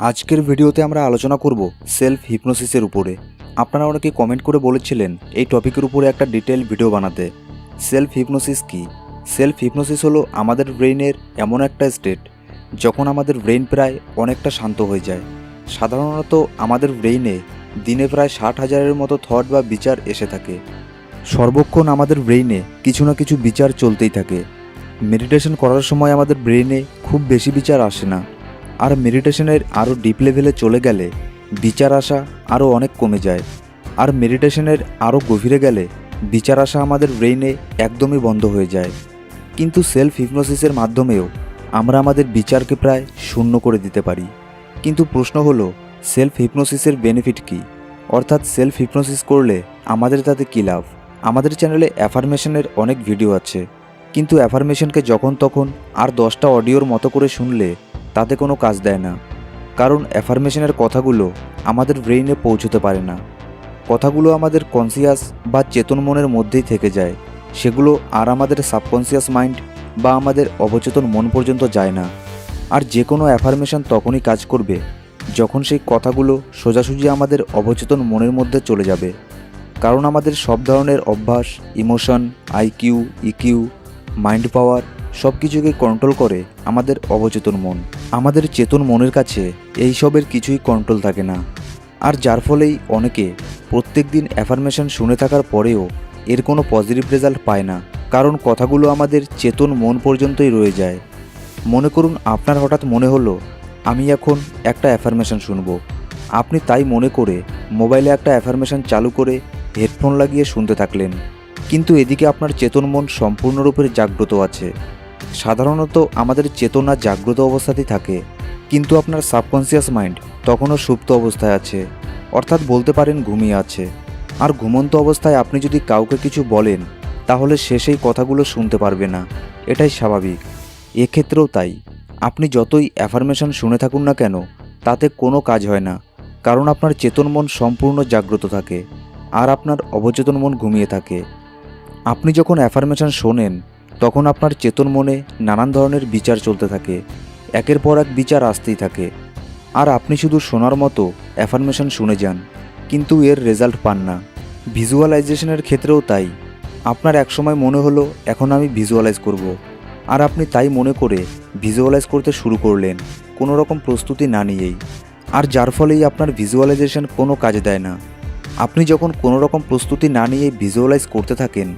আজকের ভিডিওতে আমরা আলোচনা করব সেলফ হিপনোসিসের উপরে। আপনারা অনেকে কমেন্ট করে বলেছিলেন এই টপিকের উপরে একটা ডিটেইল ভিডিও বানাতে। সেলফ হিপনোসিস কি? সেলফ হিপনোসিস হলো আমাদের ব্রেইনের এমন একটা স্টেট যখন আমাদের ব্রেইন প্রায় অনেকটা শান্ত হয়ে যায়। সাধারণত আমাদের ব্রেইনে দিনে প্রায় 60,000-এর মতো থট বা বিচার এসে থাকে। সর্বক্ষণ আমাদের ব্রেইনে কিছু না কিছু বিচার চলতেই থাকে। মেডিটেশন করার সময় আমাদের ব্রেইনে খুব বেশি বিচার আসে না, আর মেডিটেশনের আরও ডিপ লেভেলে চলে গেলে বিচার আসা আরও অনেক কমে যায়। আর মেডিটেশনের আরও গভীরে গেলে বিচার আসা আমাদের ব্রেইনে একদমই বন্ধ হয়ে যায়। কিন্তু সেলফ হিপনোসিসের মাধ্যমেও আমরা আমাদের বিচারকে প্রায় শূন্য করে দিতে পারি। কিন্তু প্রশ্ন হলো, সেলফ হিপনোসিসের বেনিফিট কী? অর্থাৎ সেলফ হিপনোসিস করলে আমাদের তাতে কী লাভ? আমাদের চ্যানেলে অ্যাফার্মেশনের অনেক ভিডিও আছে, কিন্তু অ্যাফার্মেশনকে যখন তখন আর 10টা অডিওর মতো করে শুনলে তাতে কোনো কাজ দেয় না। কারণ অ্যাফার্মেশনের কথাগুলো আমাদের ব্রেইনে পৌঁছতে পারে না। কথাগুলো আমাদের কনসিয়াস বা চেতন মনের মধ্যেই থেকে যায়, সেগুলো আর আমাদের সাবকনসিয়াস মাইন্ড বা আমাদের অবচেতন মন পর্যন্ত যায় না। আর যে কোনো অ্যাফার্মেশন তখনই কাজ করবে যখন সেই কথাগুলো সোজাসুজি আমাদের অবচেতন মনের মধ্যে চলে যাবে। কারণ আমাদের সব ধরনের অভ্যাস, emotion, IQ, EQ, mind power সব কিছুকে কন্ট্রোল করে আমাদের অবচেতন মন। আমাদের চেতন মনের কাছে এইসবের কিছুই কন্ট্রোল থাকে না। আর যার ফলেই অনেকে প্রত্যেক দিন অ্যাফার্মেশন শুনে থাকার পরেও এর কোনো পজিটিভ রেজাল্ট পায় না, কারণ কথাগুলো আমাদের চেতন মন পর্যন্তই রয়ে যায়। মনে করুন আপনার হঠাৎ মনে হলো আমি এখন একটা অ্যাফার্মেশন শুনব। আপনি তাই মনে করে মোবাইলে একটা অ্যাফার্মেশন চালু করে হেডফোন লাগিয়ে শুনতে থাকলেন, কিন্তু এদিকে আপনার চেতন মন সম্পূর্ণরূপে জাগ্রত আছে। সাধারণত আমাদের চেতনা জাগ্রত অবস্থাতেই থাকে, কিন্তু আপনার সাবকনসিয়াস মাইন্ড তখনও সুপ্ত অবস্থায় আছে, অর্থাৎ বলতে পারেন ঘুমিয়ে আছে। আর ঘুমন্ত অবস্থায় আপনি যদি কাউকে কিছু বলেন তাহলে সে সেই কথাগুলো শুনতে পারবে না, এটাই স্বাভাবিক। এক্ষেত্রেও তাই, আপনি যতই অ্যাফার্মেশন শুনে থাকুন না কেন তাতে কোনো কাজ হয় না, কারণ আপনার চেতন মন সম্পূর্ণ জাগ্রত থাকে আর আপনার অবচেতন মন ঘুমিয়ে থাকে। আপনি যখন অ্যাফার্মেশন শোনেন তখন আপনার চেতন মনে নানান ধরনের বিচার চলতে থাকে, একের পর এক বিচার আসতেই থাকে। আর আপনি শুধু শোনার মতো অ্যাফার্মেশন শুনে যান, কিন্তু এর রেজাল্ট পান না। ভিজুয়ালাইজেশনের ক্ষেত্রেও তাই। আপনার একসময় মনে হলো এখন আমি ভিজুয়ালাইজ করব, আর আপনি তাই মনে করে ভিজুয়ালাইজ করতে শুরু করলেন কোনো রকম প্রস্তুতি না নিয়েই। আর যার ফলেই আপনার ভিজুয়ালাইজেশন কোনো কাজে দেয় না। আপনি যখন কোনো রকম প্রস্তুতি না নিয়ে ভিজুয়ালাইজ করতে থাকেন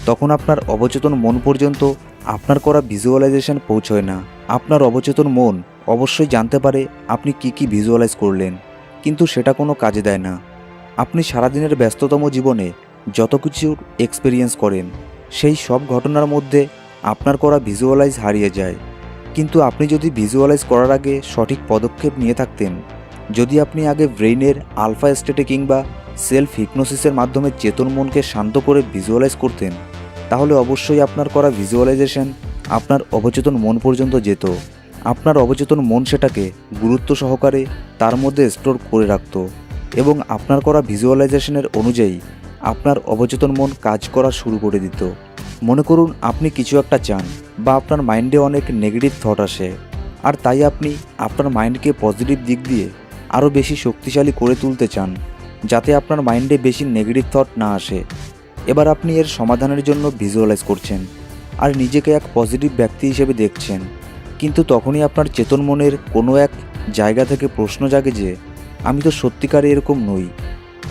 তখন আপনার অবচেতন মন পর্যন্ত আপনার করা ভিজুয়ালাইজেশন পৌঁছয় না। আপনার অবচেতন মন অবশ্যই জানতে পারে আপনি কি ভিজুয়ালাইজ করলেন, কিন্তু সেটা কোনো কাজে দেয় না। আপনি সারাদিনের ব্যস্ততম জীবনে যত কিছু এক্সপেরিয়েন্স করেন সেই সব ঘটনার মধ্যে আপনার করা ভিজুয়ালাইজ হারিয়ে যায়। কিন্তু আপনি যদি ভিজুয়ালাইজ করার আগে সঠিক পদক্ষেপ নিয়ে থাকতেন, যদি আপনি আগে ব্রেইনের আলফা স্টেটে কিংবা সেলফ হিপনোসিসের মাধ্যমে চেতন মনকে শান্ত করে ভিজুয়ালাইজ করতেন, তাহলে অবশ্যই আপনার করা ভিজুয়ালাইজেশন আপনার অবচেতন মন পর্যন্ত যেত। আপনার অবচেতন মন সেটাকে গুরুত্ব সহকারে তার মধ্যে স্টোর করে রাখত, এবং আপনার করা ভিজুয়ালাইজেশনের অনুযায়ী আপনার অবচেতন মন কাজ করা শুরু করে দিত। মনে করুন আপনি কিছু একটা চান, বা আপনার মাইন্ডে অনেক নেগেটিভ থট আসে, আর তাই আপনি আপনার মাইন্ডকে পজিটিভ দিক দিয়ে আরও বেশি শক্তিশালী করে তুলতে চান, যাতে আপনার মাইন্ডে বেশি নেগেটিভ থট না আসে। এবার আপনি এর সমাধানের জন্য ভিজুয়ালাইজ করছেন আর নিজেকে এক পজিটিভ ব্যক্তি হিসেবে দেখছেন, কিন্তু তখনই আপনার চেতন মনের কোনো এক জায়গা থেকে প্রশ্ন জাগে যে আমি তো সত্যিকারে এরকম নই,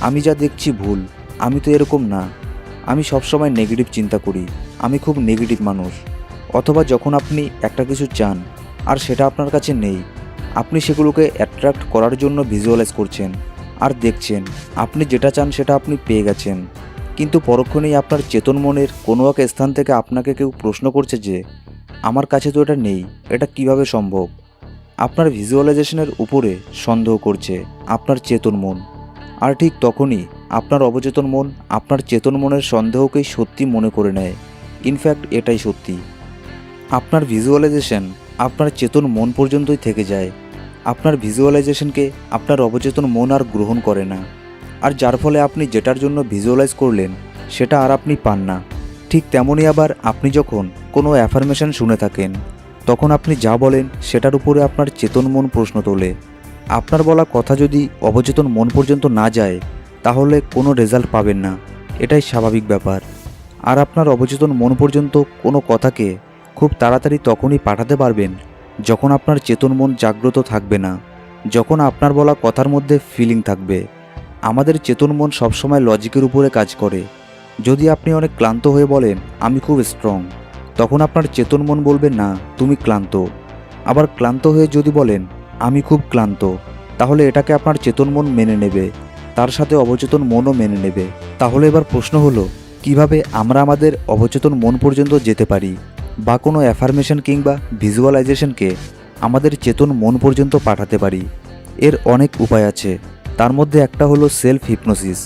আমি যা দেখছি ভুল, আমি তো এরকম না, আমি সবসময় নেগেটিভ চিন্তা করি, আমি খুব নেগেটিভ মানুষ। অথবা যখন আপনি একটা কিছু চান আর সেটা আপনার কাছে নেই, আপনি সেগুলোকে অ্যাট্রাক্ট করার জন্য ভিজুয়ালাইজ করছেন আর দেখছেন আপনি যেটা চান সেটা আপনি পেয়ে গেছেন, কিন্তু পরক্ষণেই আপনার চেতন মনের কোনো এক স্থান থেকে আপনাকে কেউ প্রশ্ন করছে যে আমার কাছে তো এটা নেই, এটা কিভাবে সম্ভব? আপনার ভিজুয়ালাইজেশনের উপরে সন্দেহ করছে আপনার চেতন মন। আর ঠিক তখনই আপনার অবচেতন মন আপনার চেতন মনের সন্দেহকেই সত্যি মনে করে নেয়। ইনফ্যাক্ট এটাই সত্যি। আপনার ভিজুয়ালাইজেশন আপনার চেতন মন পর্যন্তই থেকে যায়। আপনার ভিজুয়ালাইজেশনকে আপনার অবচেতন মন আর গ্রহণ করে না, আর যার ফলে আপনি যেটার জন্য ভিজুয়ালাইজ করলেন সেটা আর আপনি পান না। ঠিক তেমনই আবার আপনি যখন কোনো অ্যাফার্মেশন শুনে থাকেন তখন আপনি যা বলেন সেটার উপরে আপনার চেতন মন প্রশ্ন তোলে, আপনার বলা কথা যদি অবচেতন মন পর্যন্ত না যায় তাহলে কোনো রেজাল্ট পাবেন না, এটাই স্বাভাবিক ব্যাপার। আর আপনার অবচেতন মন পর্যন্ত কোনো কথাকে খুব তাড়াতাড়ি তখনই পাঠাতে পারবেন যখন আপনার চেতন মন জাগ্রত থাকবে না, যখন আপনার বলা কথার মধ্যে ফিলিং থাকবে। আমাদের চেতন মন সবসময় লজিকের উপরে কাজ করে। যদি আপনি অনেক ক্লান্ত হয়ে বলেন আমি খুব স্ট্রং, তখন আপনার চেতন মন বলবে না তুমি ক্লান্ত। আবার ক্লান্ত হয়ে যদি বলেন আমি খুব ক্লান্ত, তাহলে এটাকে আপনার চেতন মন মেনে নেবে, তার সাথে অবচেতন মনও মেনে নেবে। তাহলে এবার প্রশ্ন হলো কিভাবে আমরা আমাদের অবচেতন মন পর্যন্ত যেতে পারি বা কোনো অ্যাফার্মেশন কিংবা ভিজুয়ালাইজেশনকে আমাদের চেতন মন পর্যন্ত পাঠাতে পারি। এর অনেক উপায় আছে। তার মধ্যে একটা হলো সেলফ হিপনোসিস,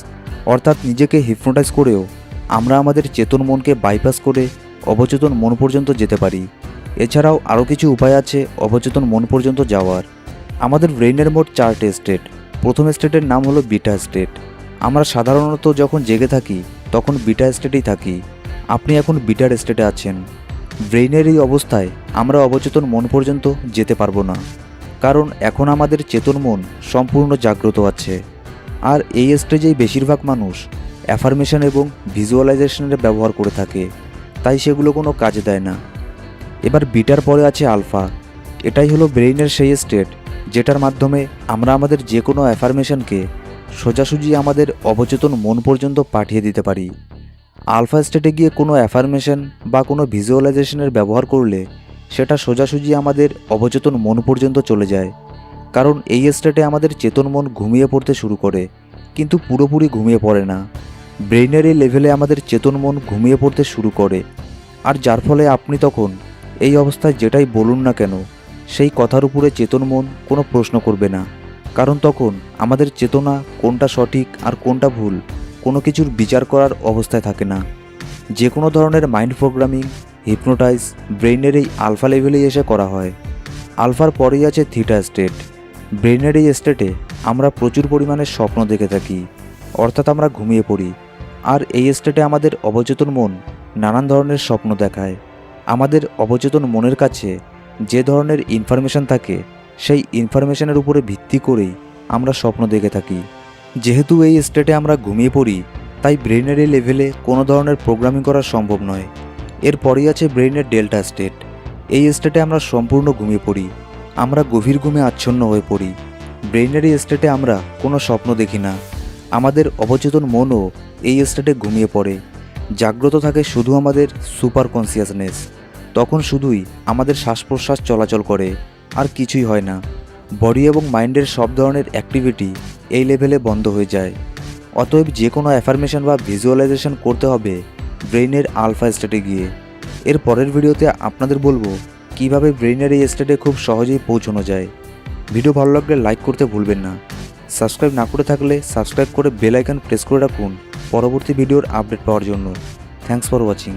অর্থাৎ নিজেকে হিপনোটাইজ করেও আমরা আমাদের চেতন মনকে বাইপাস করে অবচেতন মন পর্যন্ত যেতে পারি। এছাড়াও আরও কিছু উপায় আছে অবচেতন মন পর্যন্ত যাওয়ার। আমাদের ব্রেইনের মোট 4টে স্টেট। প্রথম স্টেটের নাম হলো বিটা স্টেট। আমরা সাধারণত যখন জেগে থাকি তখন বিটা স্টেটেই থাকি। আপনি এখন বিটার স্টেটে আছেন। ব্রেইনের এই অবস্থায় আমরা অবচেতন মন পর্যন্ত যেতে পারবো না, কারণ এখন আমাদের চেতন মন সম্পূর্ণ জাগ্রত আছে। আর এই স্টেজেই বেশিরভাগ মানুষ অ্যাফার্মেশন এবং ভিজুয়ালাইজেশনের ব্যবহার করে থাকে, তাই সেগুলো কোনো কাজে দেয় না। এবার বিটার পরে আছে আলফা। এটাই হলো ব্রেইনের সেই স্টেট যেটার মাধ্যমে আমরা আমাদের যে কোনো অ্যাফার্মেশনকে সোজাসুজি আমাদের অবচেতন মন পর্যন্ত পাঠিয়ে দিতে পারি। আলফা স্টেটে গিয়ে কোনো অ্যাফার্মেশন বা কোনো ভিজুয়ালাইজেশনের ব্যবহার করলে সেটা সোজাসুজি আমাদের অবচেতন মন পর্যন্ত চলে যায়, কারণ এই স্টেটে আমাদের চেতন মন ঘুমিয়ে পড়তে শুরু করে, কিন্তু পুরোপুরি ঘুমিয়ে পড়ে না। ব্রেইনের এই লেভেলে আমাদের চেতন মন ঘুমিয়ে পড়তে শুরু করে, আর যার ফলে আপনি তখন এই অবস্থায় যেটাই বলুন না কেন সেই কথার উপরে চেতন মন কোনো প্রশ্ন করবে না, কারণ তখন আমাদের চেতনা কোনটা সঠিক আর কোনটা ভুল কোনো কিছুর বিচার করার অবস্থায় থাকে না। যে কোনো ধরনের মাইন্ড প্রোগ্রামিং, হিপনোটাইজ ব্রেইনের এই আলফা লেভেলেই এসে করা হয়। আলফার পরেই আছে থিটা স্টেট। ব্রেইনের এই স্টেটে আমরা প্রচুর পরিমাণে স্বপ্ন দেখে থাকি, অর্থাৎ আমরা ঘুমিয়ে পড়ি। আর এই স্টেটে আমাদের অবচেতন মন নানান ধরনের স্বপ্ন দেখায়। আমাদের অবচেতন মনের কাছে যে ধরনের ইনফরমেশন থাকে সেই ইনফরমেশনের উপরে ভিত্তি করেই আমরা স্বপ্ন দেখে থাকি। যেহেতু এই স্টেটে আমরা ঘুমিয়ে পড়ি, তাই ব্রেইনের এই লেভেলে কোনো ধরনের প্রোগ্রামিং করা সম্ভব নয়। এরপরেই আছে ব্রেইনের ডেল্টা স্টেট। এই স্টেটে আমরা সম্পূর্ণ ঘুমিয়ে পড়ি, আমরা গভীর ঘুমে আচ্ছন্ন হয়ে পড়ি। ব্রেইনের এই স্টেটে আমরা কোনো স্বপ্ন দেখি না। আমাদের অবচেতন মনও এই স্টেটে ঘুমিয়ে পড়ে। জাগ্রত থাকে শুধু আমাদের সুপার কনসিয়াসনেস। তখন শুধুই আমাদের শ্বাস প্রশ্বাস চলাচল করে, আর কিছুই হয় না। বডি এবং মাইন্ডের সব ধরনের অ্যাক্টিভিটি এই লেভেলে বন্ধ হয়ে যায়। অতএব যে কোনো অ্যাফার্মেশন বা ভিজুয়ালাইজেশন করতে হবে ব্রেইনের আলফা স্টেটে গিয়ে। এর পরের ভিডিওতে আপনাদের বলবো কিভাবে ব্রেইনের এই স্টেটে খুব সহজেই পৌঁছানো যায়। ভিডিও ভালো লাগলে লাইক করতে ভুলবেন না। সাবস্ক্রাইব না করে থাকলে সাবস্ক্রাইব করে বেল আইকন প্রেস করে রাখুন পরবর্তী ভিডিওর আপডেট পাওয়ার জন্য। Thanks for watching.